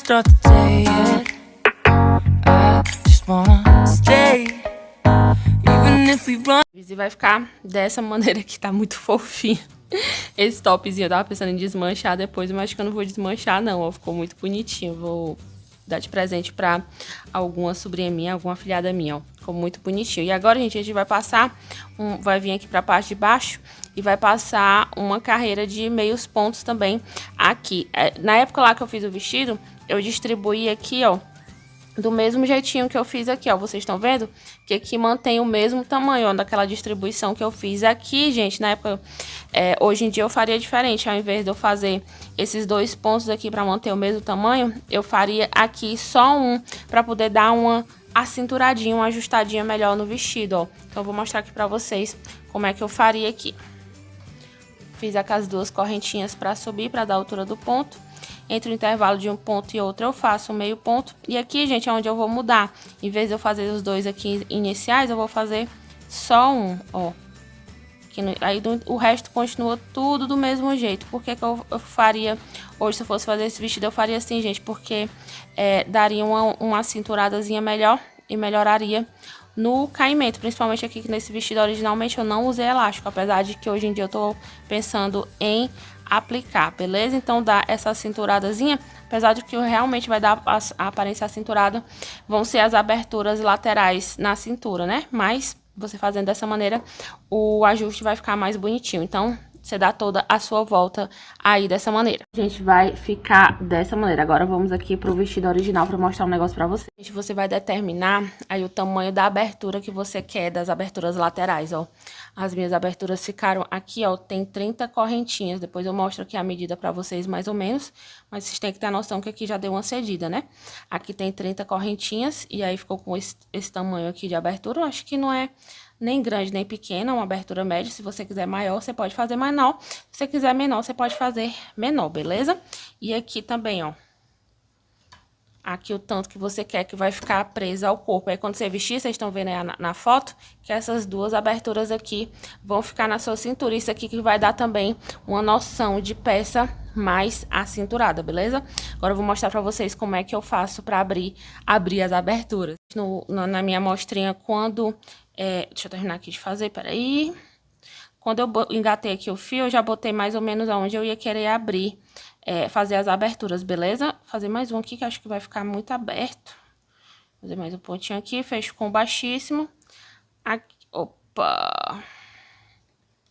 start the day yet. I just wanna stay, even if we run. E vai ficar dessa maneira que tá muito fofinho. Esse topzinho eu tava pensando em desmanchar depois, mas acho que eu não vou desmanchar não, ó, ficou muito bonitinho. Vou dar de presente pra alguma sobrinha minha, alguma afilhada minha, ó. Ficou muito bonitinho. E agora, gente, a gente vai passar, vai vir aqui pra parte de baixo e vai passar uma carreira de meios pontos também aqui. Na época lá que eu fiz o vestido, eu distribuí aqui, ó, do mesmo jeitinho que eu fiz aqui, ó. Vocês estão vendo? Que aqui mantém o mesmo tamanho, ó, daquela distribuição que eu fiz aqui, gente. Na época, hoje em dia eu faria diferente. Ao invés de eu fazer esses dois pontos aqui pra manter o mesmo tamanho, eu faria aqui só um, pra poder dar uma acinturadinha, uma ajustadinha melhor no vestido, ó. Então eu vou mostrar aqui pra vocês como é que eu faria aqui. Fiz aqui as duas correntinhas pra subir, pra dar a altura do ponto. Entre o intervalo de um ponto e outro eu faço um meio ponto. E aqui, gente, é onde eu vou mudar. Em vez de eu fazer os dois aqui iniciais, eu vou fazer só um, ó. Aí o resto continua tudo do mesmo jeito. Por que que eu faria, hoje se eu fosse fazer esse vestido, eu faria assim, gente? Porque daria uma cinturadazinha melhor e melhoraria no caimento. Principalmente aqui que nesse vestido originalmente eu não usei elástico. Apesar de que hoje em dia eu tô pensando em aplicar, beleza? Então dá essa cinturadazinha, apesar de que realmente vai dar a aparência acinturada, vão ser as aberturas laterais na cintura, né? Mas você fazendo dessa maneira, o ajuste vai ficar mais bonitinho. Então você dá toda a sua volta aí dessa maneira. A gente vai ficar dessa maneira. Agora vamos aqui pro vestido original pra mostrar um negócio pra você. Você vai determinar aí o tamanho da abertura que você quer, das aberturas laterais, ó. As minhas aberturas ficaram aqui, ó, tem 30 correntinhas. Depois eu mostro aqui a medida pra vocês mais ou menos, mas vocês têm que ter a noção que aqui já deu uma cedida, né? Aqui tem 30 correntinhas e aí ficou com esse tamanho aqui de abertura. Eu acho que não é nem grande, nem pequena, uma abertura média. Se você quiser maior, você pode fazer menor. Se você quiser menor, você pode fazer menor, beleza? E aqui também, ó. Aqui o tanto que você quer que vai ficar presa ao corpo. Aí quando você vestir, vocês estão vendo aí na foto, que essas duas aberturas aqui vão ficar na sua cintura. Isso aqui que vai dar também uma noção de peça mais acinturada, beleza? Agora eu vou mostrar pra vocês como é que eu faço pra abrir as aberturas. Na minha amostrinha, quando... deixa eu terminar aqui de fazer, peraí. Quando eu engatei aqui o fio, eu já botei mais ou menos aonde eu ia querer abrir, fazer as aberturas, beleza? Fazer mais um aqui, que acho que vai ficar muito aberto. Fazer mais um pontinho aqui, fecho com baixíssimo. Aqui, opa!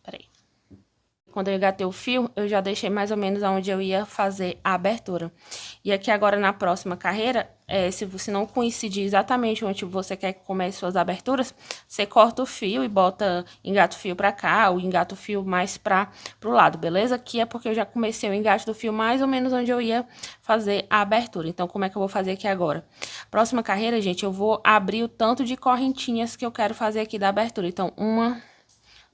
Peraí. Quando eu engatei o fio, eu já deixei mais ou menos aonde eu ia fazer a abertura. E aqui agora na próxima carreira, se você não coincidir exatamente onde você quer que comece suas aberturas, você corta o fio e engata o fio pra cá, ou engata o fio mais pro lado, beleza? Aqui é porque eu já comecei o engate do fio mais ou menos onde eu ia fazer a abertura. Então, como é que eu vou fazer aqui agora? Próxima carreira, gente, eu vou abrir o tanto de correntinhas que eu quero fazer aqui da abertura. Então, 1,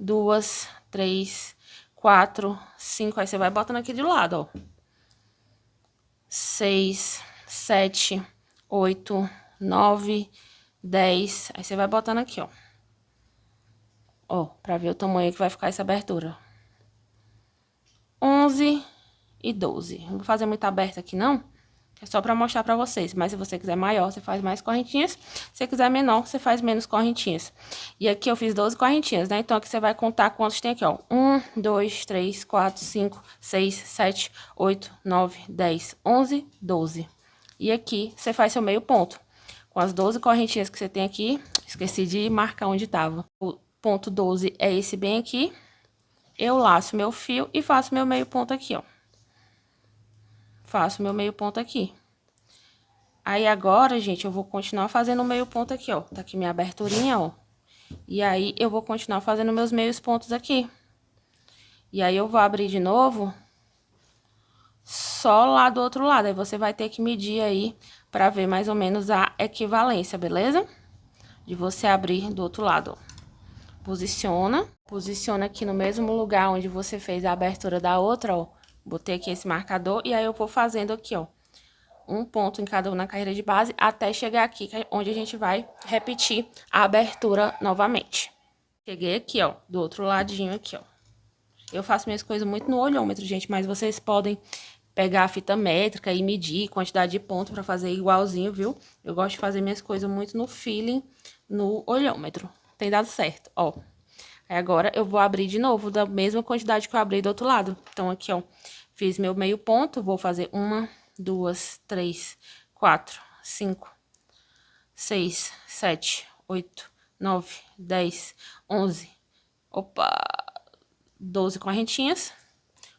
2, 3, 4, 5, aí você vai botando aqui de lado, ó. 6, 7, 8, 9, 10, aí você vai botando aqui, ó. Ó, pra ver o tamanho que vai ficar essa abertura. 11 e 12. Não vou fazer muito aberta aqui, não. É só pra mostrar pra vocês. Mas se você quiser maior, você faz mais correntinhas. Se você quiser menor, você faz menos correntinhas. E aqui eu fiz 12 correntinhas, né? Então aqui você vai contar quantos tem aqui, ó. 1, 2, 3, 4, 5, 6, 7, 8, 9, 10, 11, 12. E aqui você faz seu meio ponto. Com as 12 correntinhas que você tem aqui, esqueci de marcar onde tava. O ponto 12 é esse bem aqui. Eu laço meu fio e faço meu meio ponto aqui, ó. Faço meu meio ponto aqui. Aí agora, gente, eu vou continuar fazendo o meio ponto aqui, ó. Tá aqui minha aberturinha, ó. E aí eu vou continuar fazendo meus meios pontos aqui. E aí eu vou abrir de novo só lá do outro lado. Aí você vai ter que medir aí pra ver mais ou menos a equivalência, beleza? De você abrir do outro lado, ó. Posiciona aqui no mesmo lugar onde você fez a abertura da outra, ó. Botei aqui esse marcador e aí eu vou fazendo aqui, ó, um ponto em cada um na carreira de base até chegar aqui, onde a gente vai repetir a abertura novamente. Cheguei aqui, ó, do outro ladinho aqui, ó. Eu faço minhas coisas muito no olhômetro, gente, mas vocês podem pegar a fita métrica e medir quantidade de ponto pra fazer igualzinho, viu? Eu gosto de fazer minhas coisas muito no feeling, no olhômetro. Tem dado certo, ó. Aí agora eu vou abrir de novo da mesma quantidade que eu abri do outro lado. Então, aqui, ó, fiz meu meio ponto, vou fazer 1, 2, 3, 4, 5, 6, 7, 8, 9, 10, 11, 12 correntinhas.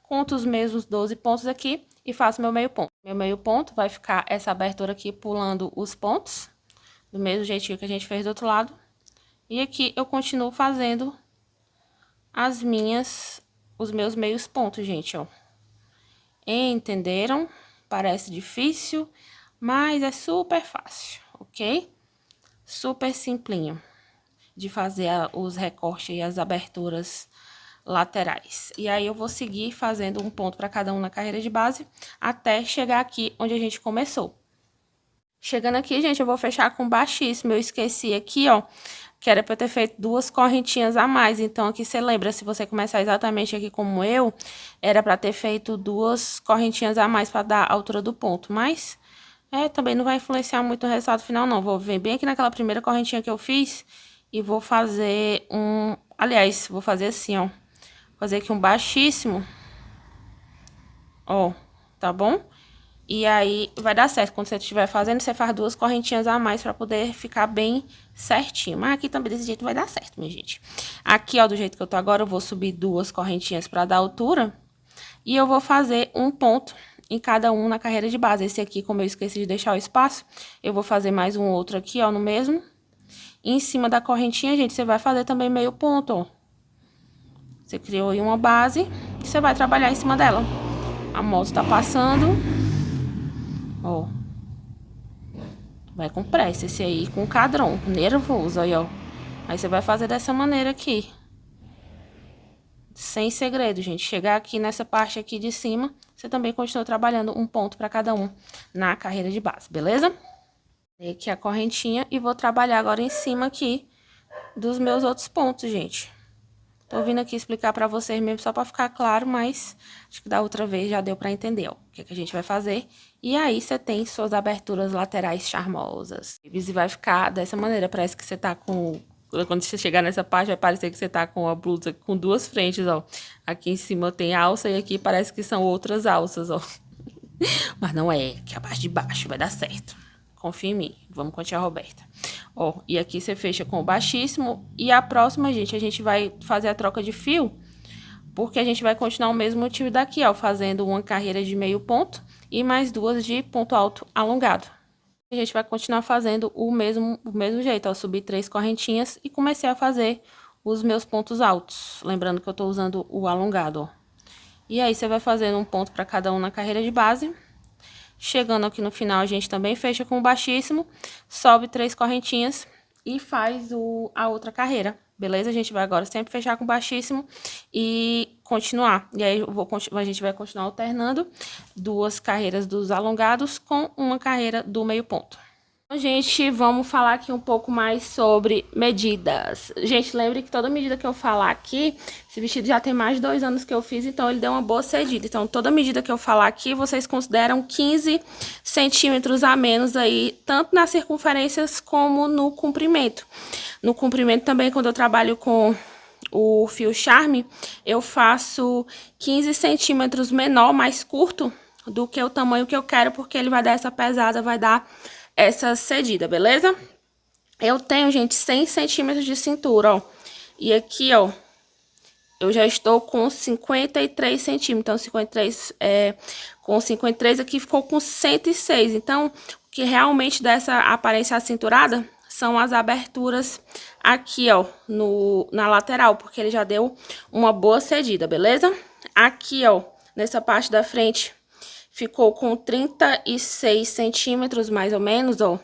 Conto os mesmos 12 pontos aqui e faço meu meio ponto. Meu meio ponto vai ficar essa abertura aqui pulando os pontos, do mesmo jeitinho que a gente fez do outro lado. E aqui eu continuo fazendo os meus meios pontos, gente, ó. Entenderam? Parece difícil, mas é super fácil, ok? Super simplinho de fazer os recortes e as aberturas laterais. E aí, eu vou seguir fazendo um ponto para cada um na carreira de base, até chegar aqui onde a gente começou. Chegando aqui, gente, eu vou fechar com baixíssimo. Eu esqueci aqui, ó, que era para eu ter feito 2 correntinhas a mais. Então, aqui você lembra, se você começar exatamente aqui como eu, era para ter feito 2 correntinhas a mais para dar a altura do ponto. Mas, também não vai influenciar muito o resultado final, não. Vou vir bem aqui naquela primeira correntinha que eu fiz e vou fazer aliás, vou fazer assim, ó. Fazer aqui um baixíssimo. Ó, tá bom? E aí, vai dar certo. Quando você estiver fazendo, você faz 2 correntinhas a mais pra poder ficar bem certinho. Mas aqui também desse jeito vai dar certo, minha gente. Aqui, ó, do jeito que eu tô agora, eu vou subir 2 correntinhas pra dar altura. E eu vou fazer um ponto em cada um na carreira de base. Esse aqui, como eu esqueci de deixar o espaço, eu vou fazer mais um outro aqui, ó, no mesmo. E em cima da correntinha, gente, você vai fazer também meio ponto, ó. Você criou aí uma base, e você vai trabalhar em cima dela. A moto tá passando. Ó. Vai com pressa esse aí, com cadrão, nervoso, aí, ó. Aí você vai fazer dessa maneira aqui. Sem segredo, gente. Chegar aqui nessa parte aqui de cima, você também continua trabalhando um ponto pra cada um na carreira de base, beleza? Dei aqui a correntinha e vou trabalhar agora em cima aqui dos meus outros pontos, gente. Tô vindo aqui explicar pra vocês mesmo, só pra ficar claro, mas acho que da outra vez já deu pra entender, ó, o que a gente vai fazer. E aí, você tem suas aberturas laterais charmosas. E vai ficar dessa maneira, parece que você tá com... Quando você chegar nessa parte, vai parecer que você tá com a blusa com 2 frentes, ó. Aqui em cima tem alça e aqui parece que são outras alças, ó. Mas não é, que a parte de baixo vai dar certo. Confia em mim. Vamos com a tia Roberta. Ó, e aqui você fecha com o baixíssimo. E a próxima, gente, a gente vai fazer a troca de fio. Porque a gente vai continuar o mesmo motivo daqui, ó. Fazendo uma carreira de meio ponto e mais 2 de ponto alto alongado. A gente vai continuar fazendo o mesmo jeito, ó. Subir 3 correntinhas e comecei a fazer os meus pontos altos. Lembrando que eu tô usando o alongado, ó. E aí, você vai fazendo um ponto para cada um na carreira de base. Chegando aqui no final, a gente também fecha com o baixíssimo, sobe 3 correntinhas e faz a outra carreira, beleza? A gente vai agora sempre fechar com o baixíssimo e continuar. E aí, a gente vai continuar alternando 2 carreiras dos alongados com uma carreira do meio ponto. Gente, vamos falar aqui um pouco mais sobre medidas. Gente, lembre que toda medida que eu falar aqui, esse vestido já tem mais de 2 anos que eu fiz, então ele deu uma boa cedida. Então, toda medida que eu falar aqui, vocês consideram 15 centímetros a menos aí, tanto nas circunferências como no comprimento. No comprimento também, quando eu trabalho com o fio charme, eu faço 15 centímetros menor, mais curto do que o tamanho que eu quero, porque ele vai dar essa pesada, vai dar essa cedida, beleza? Eu tenho, gente, 100 centímetros de cintura, ó. E aqui, ó, eu já estou com 53 centímetros. Então, 53, com 53 aqui ficou com 106. Então, o que realmente dá essa aparência acinturada são as aberturas aqui, ó, na lateral, porque ele já deu uma boa cedida, beleza? Aqui, ó, nessa parte da frente, ficou com 36 centímetros, mais ou menos, ó.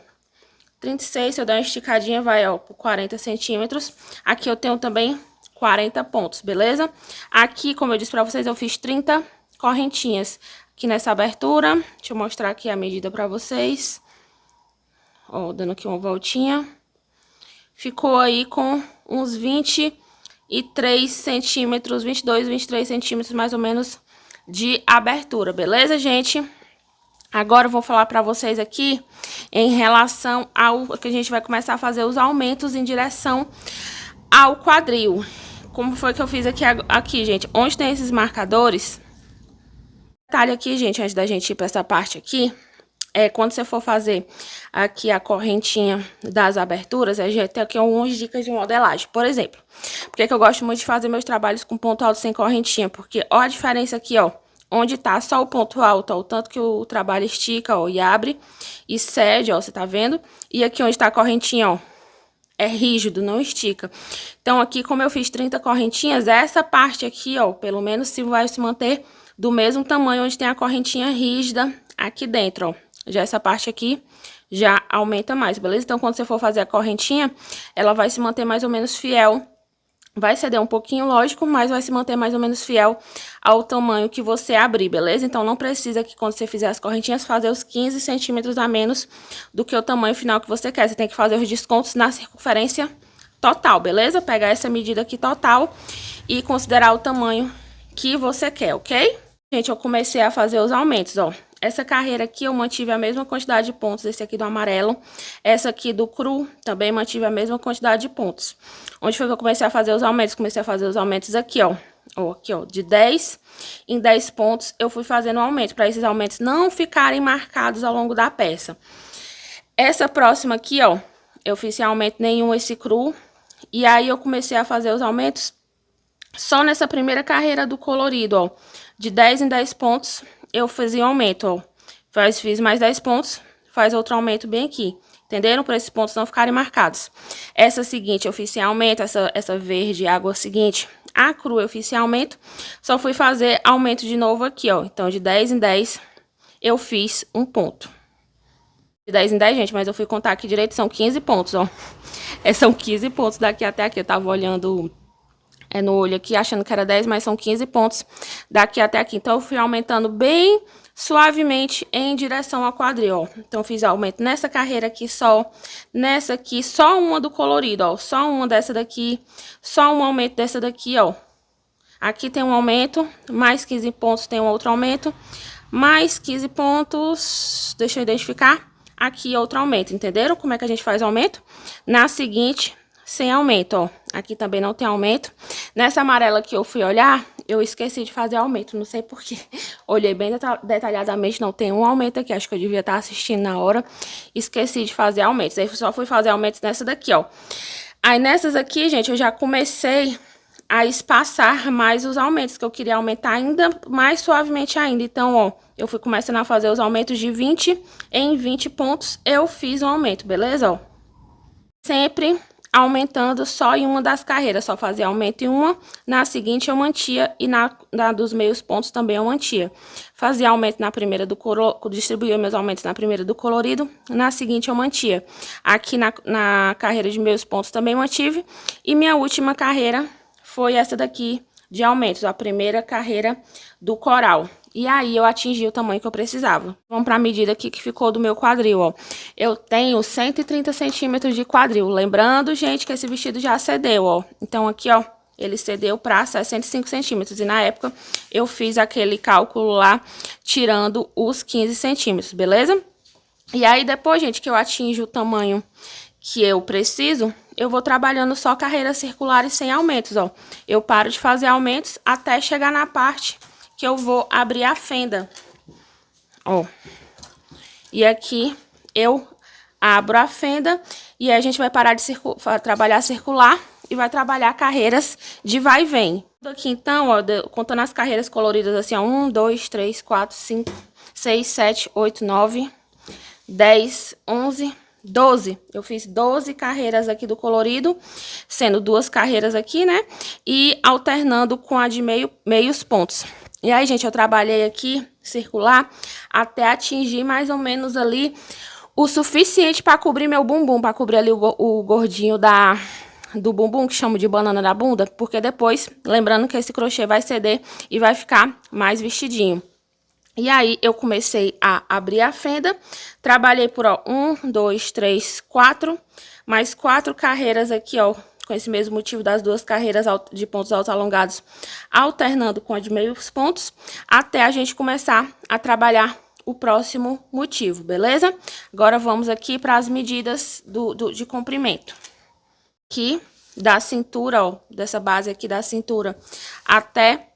36, se eu der uma esticadinha, vai, ó, por 40 centímetros. Aqui eu tenho também 40 pontos, beleza? Aqui, como eu disse pra vocês, eu fiz 30 correntinhas aqui nessa abertura. Deixa eu mostrar aqui a medida pra vocês. Ó, dando aqui uma voltinha. Ficou aí com uns 23 centímetros, 22, 23 centímetros, mais ou menos, de abertura, beleza, gente? Agora eu vou falar pra vocês aqui em relação ao que a gente vai começar a fazer os aumentos em direção ao quadril. Como foi que eu fiz aqui, gente? Onde tem esses marcadores? Detalhe aqui, gente, antes da gente ir pra essa parte aqui, quando você for fazer aqui a correntinha das aberturas, a gente tem aqui algumas dicas de modelagem. Por exemplo, por que eu gosto muito de fazer meus trabalhos com ponto alto sem correntinha? Porque ó a diferença aqui, ó. Onde tá só o ponto alto, ó, o tanto que o trabalho estica, ó, e abre e cede, ó, você tá vendo? E aqui onde tá a correntinha, ó, é rígido, não estica. Então, aqui, como eu fiz 30 correntinhas, essa parte aqui, ó, pelo menos se vai se manter do mesmo tamanho onde tem a correntinha rígida aqui dentro, ó. Já essa parte aqui já aumenta mais, beleza? Então, quando você for fazer a correntinha, ela vai se manter mais ou menos fiel. Vai ceder um pouquinho, lógico, mas vai se manter mais ou menos fiel ao tamanho que você abrir, beleza? Então, não precisa que quando você fizer as correntinhas, fazer os 15 centímetros a menos do que o tamanho final que você quer. Você tem que fazer os descontos na circunferência total, beleza? Pegar essa medida aqui total e considerar o tamanho que você quer, ok? Gente, eu comecei a fazer os aumentos, ó. Essa carreira aqui eu mantive a mesma quantidade de pontos, esse aqui do amarelo. Essa aqui do cru também mantive a mesma quantidade de pontos. Onde foi que eu comecei a fazer os aumentos? Comecei a fazer os aumentos aqui, ó. Ó, aqui, ó, de 10 em 10 pontos eu fui fazendo o aumento, para esses aumentos não ficarem marcados ao longo da peça. Essa próxima aqui, ó, eu fiz sem aumento nenhum, esse cru. E aí eu comecei a fazer os aumentos só nessa primeira carreira do colorido, ó. De 10 em 10 pontos, eu fazia um aumento, ó. Fiz mais 10 pontos, faz outro aumento bem aqui. Entenderam? Para esses pontos não ficarem marcados. Essa seguinte, eu fiz sem aumento. Essa verde, água seguinte, a cru, eu fiz sem aumento. Só fui fazer aumento de novo aqui, ó. Então, de 10 em 10, eu fiz um ponto. De 10 em 10, gente, mas eu fui contar aqui direito, são 15 pontos, ó. São 15 pontos daqui até aqui. Eu tava olhando no olho aqui, achando que era 10, mas são 15 pontos daqui até aqui. Então, eu fui aumentando bem suavemente em direção ao quadril, ó. Então, eu fiz aumento nessa carreira aqui só, nessa aqui, só uma do colorido, ó. Só uma dessa daqui, só um aumento dessa daqui, ó. Aqui tem um aumento, mais 15 pontos tem um outro aumento, mais 15 pontos, deixa eu identificar, aqui outro aumento, entenderam como é que a gente faz o aumento? Na seguinte, sem aumento, ó. Aqui também não tem aumento. Nessa amarela que eu fui olhar, eu esqueci de fazer aumento, não sei porquê. Olhei bem detalhadamente, não tem um aumento aqui. Acho que eu devia estar assistindo na hora. Esqueci de fazer aumentos. Aí só fui fazer aumentos nessa daqui, ó. Aí nessas aqui, gente, eu já comecei a espaçar mais os aumentos, que eu queria aumentar ainda mais suavemente ainda. Então, ó, eu fui começando a fazer os aumentos de 20 em 20 pontos. Eu fiz um aumento, beleza, ó? Sempre aumentando só em uma das carreiras, só fazia aumento em uma, na seguinte eu mantia e na dos meios pontos também eu mantia. Fazia aumento na primeira do colorido, distribuía meus aumentos na primeira do colorido, na seguinte eu mantia. Aqui na carreira de meios pontos também mantive, e minha última carreira foi essa daqui de aumentos, a primeira carreira do coral. E aí, eu atingi o tamanho que eu precisava. Vamos para a medida aqui que ficou do meu quadril, ó. Eu tenho 130 centímetros de quadril. Lembrando, gente, que esse vestido já cedeu, ó. Então, aqui, ó, ele cedeu para 65 centímetros. E na época, eu fiz aquele cálculo lá, tirando os 15 centímetros, beleza? E aí, depois, gente, que eu atinjo o tamanho que eu preciso, eu vou trabalhando só carreiras circulares sem aumentos, ó. Eu paro de fazer aumentos até chegar na parte que eu vou abrir a fenda, ó. E aqui eu abro a fenda e aí a gente vai parar de trabalhar circular e vai trabalhar carreiras de vai e vem. Aqui então, ó, contando as carreiras coloridas assim, ó, 1, 2, 3, 4, 5, 6, 7, 8, 9, 10, 11, 12. Eu fiz 12 carreiras aqui do colorido, sendo 2 carreiras aqui, né? E alternando com a de meios pontos. E aí, gente, eu trabalhei aqui, circular, até atingir mais ou menos ali o suficiente para cobrir meu bumbum, para cobrir ali o gordinho do bumbum, que chamo de banana da bunda, porque depois, lembrando que esse crochê vai ceder e vai ficar mais vestidinho. E aí, eu comecei a abrir a fenda, trabalhei por, ó, 1, 2, 3, 4, mais 4 carreiras aqui, ó, com esse mesmo motivo das duas carreiras de pontos altos alongados, alternando com a de meios pontos, até a gente começar a trabalhar o próximo motivo, beleza? Agora vamos aqui para as medidas de comprimento. Aqui da cintura, ó, dessa base aqui da cintura até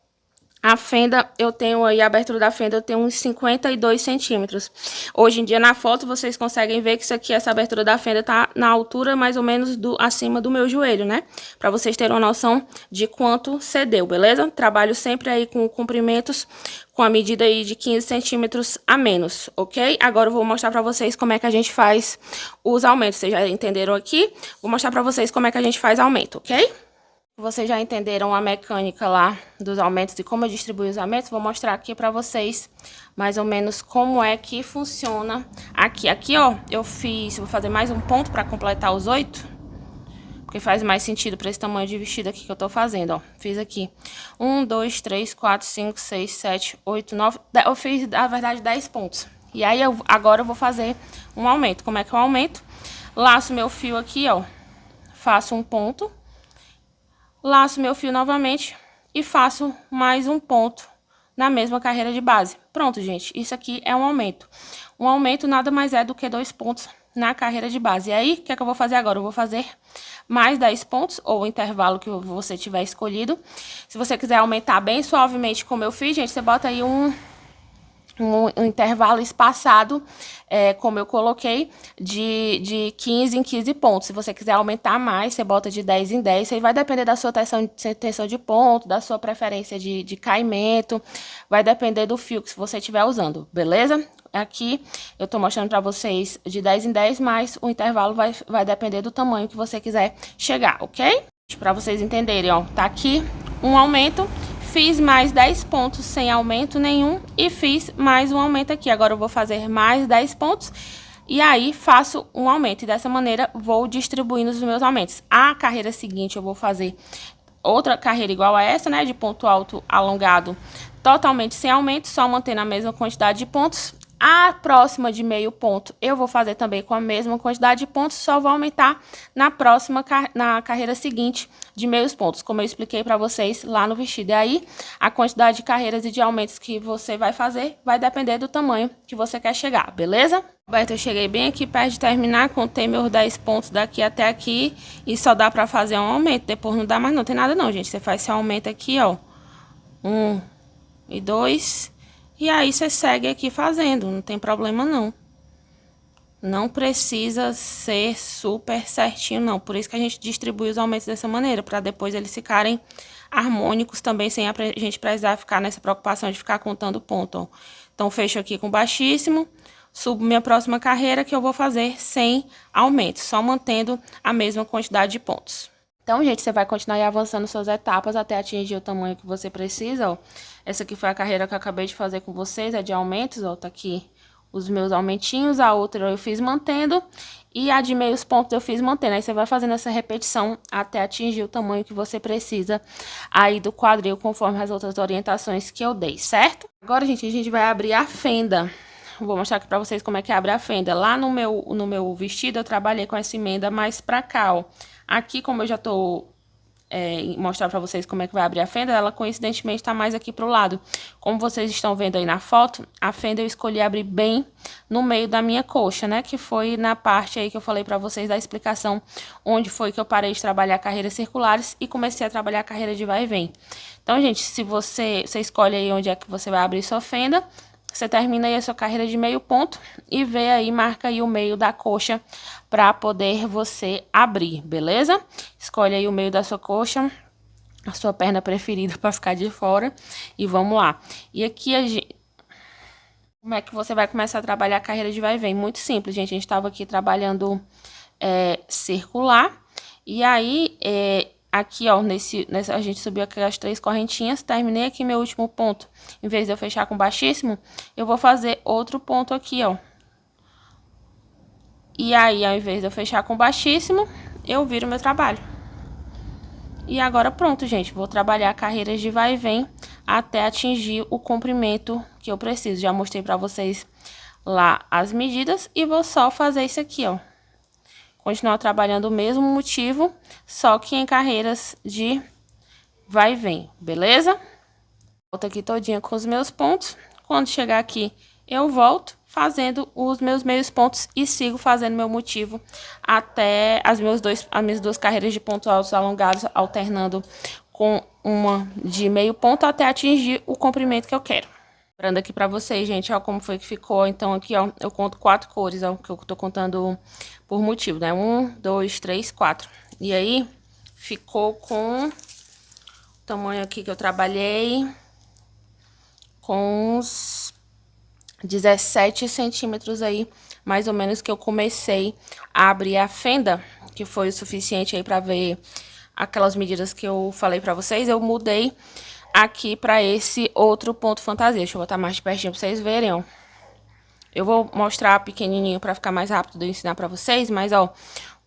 a fenda, eu tenho aí, a abertura da fenda, eu tenho uns 52 centímetros. Hoje em dia, na foto, vocês conseguem ver que isso aqui, essa abertura da fenda tá na altura mais ou menos acima do meu joelho, né? Pra vocês terem uma noção de quanto cedeu, beleza? Trabalho sempre aí com comprimentos com a medida aí de 15 centímetros a menos, ok? Agora eu vou mostrar pra vocês como é que a gente faz os aumentos. Vocês já entenderam aqui? Vou mostrar pra vocês como é que a gente faz aumento, ok? Vocês já entenderam a mecânica lá dos aumentos e como eu distribuo os aumentos? Vou mostrar aqui pra vocês mais ou menos como é que funciona aqui. Aqui, ó, vou fazer mais um ponto pra completar os 8, porque faz mais sentido pra esse tamanho de vestido aqui que eu tô fazendo, ó. Fiz aqui 1, 2, 3, 4, 5, 6, 7, 8, 9, eu fiz, na verdade, 10 pontos. E aí, agora eu vou fazer um aumento. Como é que é o aumento? Laço meu fio aqui, ó, faço um ponto. Laço meu fio novamente e faço mais um ponto na mesma carreira de base. Pronto, gente, isso aqui é um aumento. Um aumento nada mais é do que 2 pontos na carreira de base. E aí, o que é que eu vou fazer agora? Eu vou fazer mais 10 pontos, ou o intervalo que você tiver escolhido. Se você quiser aumentar bem suavemente, como eu fiz, gente, você bota aí um intervalo espaçado, como eu coloquei, de 15 em 15 pontos. Se você quiser aumentar mais, você bota de 10 em 10. Aí vai depender da sua tensão de ponto, da sua preferência de caimento. Vai depender do fio que você estiver usando, beleza? Aqui eu tô mostrando pra vocês de 10 em 10, mas o intervalo vai depender do tamanho que você quiser chegar, ok? Pra vocês entenderem, ó, tá aqui um aumento. Fiz mais 10 pontos sem aumento nenhum e fiz mais um aumento aqui. Agora eu vou fazer mais 10 pontos e aí faço um aumento. E dessa maneira vou distribuindo os meus aumentos. A carreira seguinte eu vou fazer outra carreira igual a essa, né? De ponto alto alongado, totalmente sem aumento, só mantendo a mesma quantidade de pontos. A próxima de meio ponto eu vou fazer também com a mesma quantidade de pontos, só vou aumentar na próxima, na carreira seguinte de meios pontos, como eu expliquei pra vocês lá no vestido. E aí, a quantidade de carreiras e de aumentos que você vai fazer vai depender do tamanho que você quer chegar, beleza? Roberto, eu cheguei bem aqui perto de terminar, contei meus 10 pontos daqui até aqui e só dá pra fazer um aumento, depois não dá mais não, tem nada não, gente. Você faz esse aumento aqui, ó, 1 e 2... E aí, você segue aqui fazendo, não tem problema não. Não precisa ser super certinho, não. Por isso que a gente distribui os aumentos dessa maneira, para depois eles ficarem harmônicos também, sem a gente precisar ficar nessa preocupação de ficar contando ponto, ó. Então, fecho aqui com baixíssimo, subo minha próxima carreira, que eu vou fazer sem aumento, só mantendo a mesma quantidade de pontos. Então, gente, você vai continuar aí avançando suas etapas até atingir o tamanho que você precisa, ó. Essa aqui foi a carreira que eu acabei de fazer com vocês, é de aumentos, ó, tá aqui os meus aumentinhos. A outra eu fiz mantendo e a de meios pontos eu fiz mantendo. Aí você vai fazendo essa repetição até atingir o tamanho que você precisa aí do quadril, conforme as outras orientações que eu dei, certo? Agora, gente, a gente vai abrir a fenda. Vou mostrar aqui pra vocês como é que abre a fenda. Lá no meu vestido eu trabalhei com essa emenda mais pra cá, ó. Aqui, como eu já tô mostrar pra vocês como é que vai abrir a fenda, ela coincidentemente tá mais aqui pro lado. Como vocês estão vendo aí na foto, a fenda eu escolhi abrir bem no meio da minha coxa, né? Que foi na parte aí que eu falei pra vocês da explicação, onde foi que eu parei de trabalhar carreiras circulares e comecei a trabalhar a carreira de vai e vem. Então, gente, se você escolhe aí onde é que você vai abrir sua fenda, você termina aí a sua carreira de meio ponto e vê aí, marca aí o meio da coxa para poder você abrir, beleza? Escolhe aí o meio da sua coxa, a sua perna preferida para ficar de fora e vamos lá. E aqui como é que você vai começar a trabalhar a carreira de vai e vem? Muito simples, gente. A gente estava aqui trabalhando circular e aí aqui, ó, a gente subiu aqui as 3 correntinhas, terminei aqui meu último ponto. Em vez de eu fechar com baixíssimo, eu vou fazer outro ponto aqui, ó. E aí, ao invés de eu fechar com baixíssimo, eu viro meu trabalho. E agora pronto, gente. Vou trabalhar carreiras de vai e vem até atingir o comprimento que eu preciso. Já mostrei pra vocês lá as medidas e vou só fazer isso aqui, ó. continuar trabalhando o mesmo motivo, só que em carreiras de vai e vem, beleza? Volto aqui todinha com os meus pontos. Quando chegar aqui, eu volto fazendo os meus meios pontos e sigo fazendo meu motivo até as minhas duas carreiras de pontos altos alongados, alternando com uma de meio ponto até atingir o comprimento que eu quero. Lembrando aqui pra vocês, gente, ó, como foi que ficou. Então, aqui, ó, eu conto 4 cores, ó, que eu tô contando por motivo, né? 1, 2, 3, 4. E aí, ficou com o tamanho aqui que eu trabalhei, com uns 17 centímetros aí, mais ou menos, que eu comecei a abrir a fenda, que foi o suficiente aí pra ver aquelas medidas que eu falei pra vocês. Eu mudei aqui pra esse outro ponto fantasia. Deixa eu botar mais de pertinho pra vocês verem, ó. Eu vou mostrar pequenininho pra ficar mais rápido de eu ensinar pra vocês, mas, ó,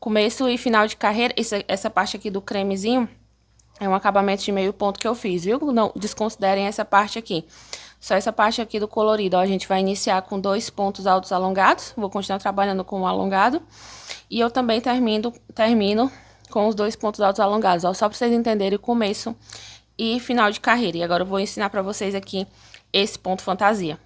começo e final de carreira, essa parte aqui do cremezinho é um acabamento de meio ponto que eu fiz, viu? Não desconsiderem essa parte aqui. Só essa parte aqui do colorido, ó, a gente vai iniciar com 2 pontos altos alongados. Vou continuar trabalhando com o alongado. E eu também termino com os 2 pontos altos alongados, ó, só pra vocês entenderem o começo e final de carreira. E agora eu vou ensinar pra vocês aqui esse ponto fantasia.